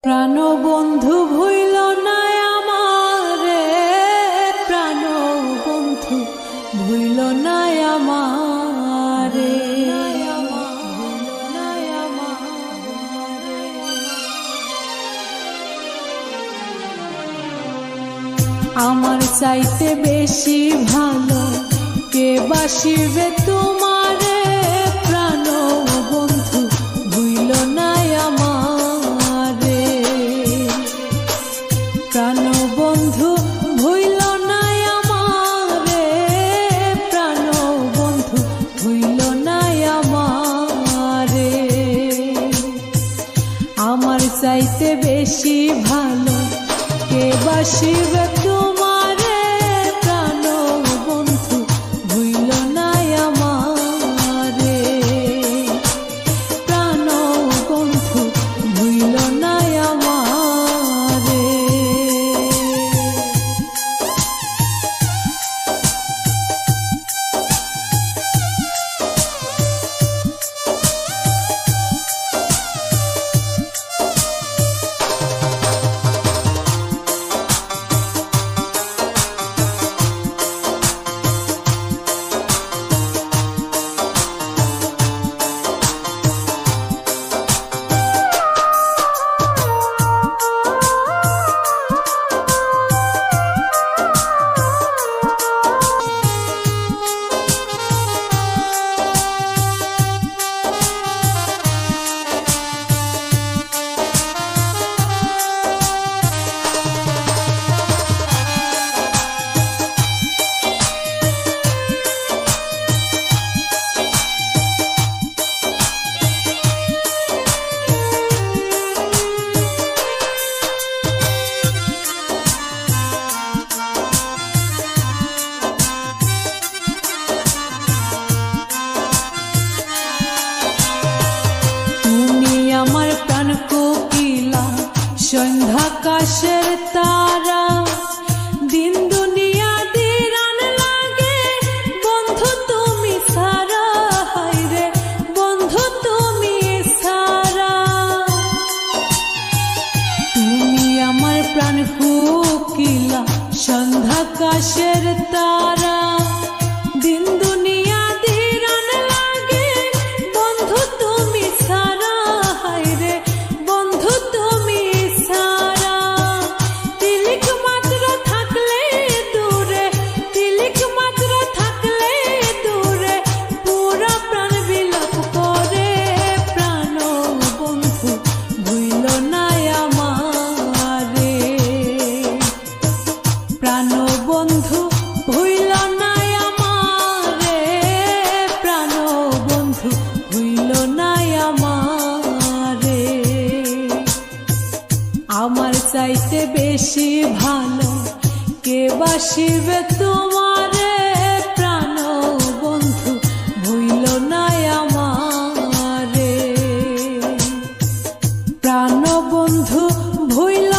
প্রাণ বন্ধু ভুইল না আমারে, প্রাণ বন্ধু ভুইল না আমারে। আমার চাইতে বেশি ভালো কে বাসিবে তোমারে, প্রাণ বন্ধু ভুইল না আমারে। প্রাণ বন্ধু ভুইল না আমারে, প্রাণ বন্ধু ভুইল না আমারে। আমার চাইতে বেশি ভালো কে বাসিবে তোমারে, প্রাণ বন্ধু ভুইল না আমারে। প্রাণ বন্ধু ভুইল না আমারে। আমার প্রাণ কোকিলা সন্ধ্যাকাশের তারা, দিন দুনিয়া দিরান লাগে বন্ধু তুমি সারা। হায়রে বন্ধু তুমি সারা। তুমি আমার প্রাণ কোকিলা সন্ধ্যাকাশের তারা, দিন দুনিয়া দিরান লাগে বন্ধু তুমি সারা। হায়রে বন্ধু তুমি সারা। তিলিক মাত্র থাকলে দূরে, তিলিক মাত্র থাকলে দূরে, পুরা প্রাণ বিলাপ করে। প্রাণ বন্ধু ভুইল না আমারে। প্রাণ বন্ধু ভুইল না আমারে, প্রাণ বন্ধু ভুইল না আমারে। আমার চাইতে বেশি ভালো কে বাসিবে তোমারে, প্রাণ বন্ধু ভুইল না আমারে। প্রাণ বন্ধু ভুইল